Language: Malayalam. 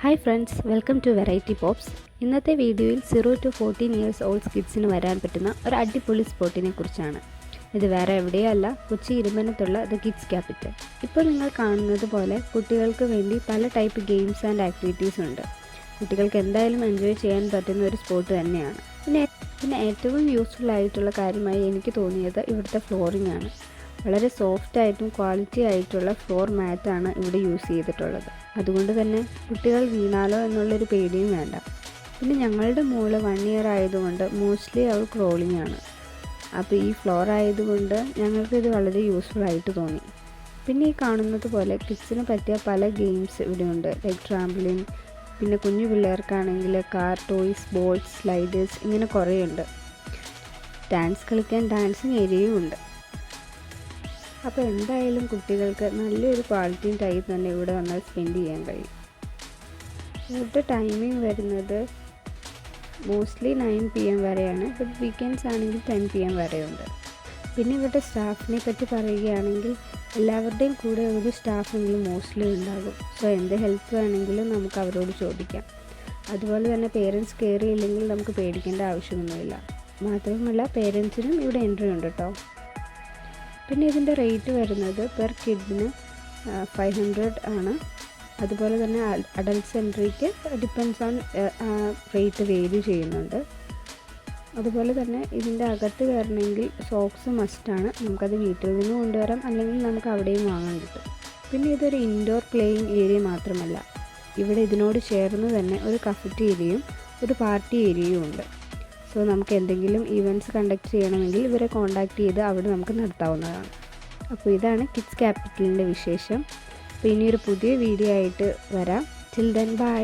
Hi friends, welcome to variety pops. ഇന്നത്തെ വീഡിയോയിൽ 0 to 14 years ഓൾഡ് കിഡ്സിന് വരാൻ പറ്റുന്ന ഒരു അടിപൊളി സ്പോട്ടിനെ കുറിച്ചാണ്. ഇത് വേറെ എവിടെയല്ല, കൊച്ചി ഇരുമ്പനത്തുള്ള ദ കിഡ്സ് ക്യാപിറ്റൽ. ഇപ്പോൾ നിങ്ങൾ കാണുന്നത് പോലെ കുട്ടികൾക്ക് വേണ്ടി പല ടൈപ്പ് ഗെയിംസ് ആൻഡ് ആക്ടിവിറ്റീസ് ഉണ്ട്. കുട്ടികൾക്ക് എന്തായാലും എൻജോയ് ചെയ്യാൻ പറ്റുന്ന ഒരു സ്പോട്ട് തന്നെയാണ്. പിന്നെ ഏറ്റവും യൂസ്ഫുൾ ആയിട്ടുള്ള കാര്യമായി എനിക്ക് തോന്നിയത് ഇവിടുത്തെ ഫ്ലോറിംഗ് ആണ്. വളരെ സോഫ്റ്റ് ആയിട്ടും ക്വാളിറ്റി ആയിട്ടുള്ള ഫ്ലോർ മാറ്റാണ് ഇവിടെ യൂസ് ചെയ്തിട്ടുള്ളത്. അതുകൊണ്ട് തന്നെ കുട്ടികൾ വീണാലോ എന്നുള്ളൊരു പേടിയും വേണ്ട. പിന്നെ ഞങ്ങളുടെ മോള് 1 year ആയതുകൊണ്ട് മോസ്റ്റ്ലി അവൾ ക്രോളിംഗ് ആണ്. അപ്പോൾ ഈ ഫ്ലോർ ആയതുകൊണ്ട് ഞങ്ങൾക്കിത് വളരെ യൂസ്ഫുൾ ആയിട്ട് തോന്നി. പിന്നെ ഈ കാണുന്നത് പോലെ കിഡ്സിന് പറ്റിയ പല ഗെയിംസ് ഇവിടെയുണ്ട്. ലൈക്ക് ട്രാംപ്ലിൻ, പിന്നെ കുഞ്ഞു പിള്ളേർക്കാണെങ്കിൽ കാർ ടോയ്സ്, ബോൾസ്, സ്ലൈഡേഴ്സ്, ഇങ്ങനെ കുറേ ഉണ്ട്. ഡാൻസ് കളിക്കാൻ ഡാൻസിങ് ഏരിയയും ഉണ്ട്. അപ്പോൾ എന്തായാലും കുട്ടികൾക്ക് നല്ലൊരു ക്വാളിറ്റിയും ടൈം തന്നെ ഇവിടെ വന്നാൽ സ്പെൻഡ് ചെയ്യാൻ കഴിയും. ഇവിടുത്തെ ടൈമിംഗ് വരുന്നത് മോസ്റ്റ്ലി 9 PM വരെയാണ്. ബട്ട് വീക്കെൻഡ്സ് ആണെങ്കിൽ 10 PM വരെയുണ്ട്. പിന്നെ ഇവിടുത്തെ സ്റ്റാഫിനെ പറ്റി പറയുകയാണെങ്കിൽ എല്ലാവരുടെയും കൂടെ ഒരു സ്റ്റാഫെങ്കിലും മോസ്റ്റ്ലി ഉണ്ടാകും. സോ എന്ത് ഹെൽപ്പ് വേണമെങ്കിലും നമുക്ക് അവരോട് ചോദിക്കാം. അതുപോലെ തന്നെ പേരൻസ് കെയർ ചെയ്യില്ലെങ്കിൽ നമുക്ക് പേടിക്കേണ്ട ആവശ്യമൊന്നുമില്ല. മാത്രമല്ല പേരൻസിനും ഇവിടെ എൻട്രി ഉണ്ട് കേട്ടോ. പിന്നെ ഇതിൻ്റെ റേറ്റ് വരുന്നത് പെർ കിഡിന് 500 ആണ്. അതുപോലെ തന്നെ അഡൽട്ട്സ് എൻട്രിക്ക് ഡിപ്പെൻസ് ഓൺ റേറ്റ് വേരി ചെയ്യുന്നുണ്ട്. അതുപോലെ തന്നെ ഇതിൻ്റെ അകത്ത് കയറണമെങ്കിൽ സോക്സ് മസ്റ്റാണ്. നമുക്കത് വീട്ടിൽ നിന്ന് കൊണ്ടുവരാം, അല്ലെങ്കിൽ നമുക്ക് അവിടെയും വാങ്ങാൻ കിട്ടും. പിന്നെ ഇതൊരു ഇൻഡോർ പ്ലേയിങ് ഏരിയ മാത്രമല്ല, ഇവിടെ ഇതിനോട് ചേർന്ന് തന്നെ ഒരു കഫറ്റേരിയയും ഒരു പാർട്ടി ഏരിയയും ഉണ്ട്. സോ നമുക്ക് എന്തെങ്കിലും ഈവൻറ്റ്സ് കണ്ടക്ട് ചെയ്യണമെങ്കിൽ ഇവരെ കോൺടാക്റ്റ് ചെയ്ത് അവിടെ നമുക്ക് നടത്താവുന്നതാണ്. അപ്പോൾ ഇതാണ് കിഡ്സ് ക്യാപിറ്റലിൻ്റെ വിശേഷം. അപ്പോൾ ഇനിയൊരു പുതിയ വീഡിയോ ആയിട്ട് വരാം. Till then bye.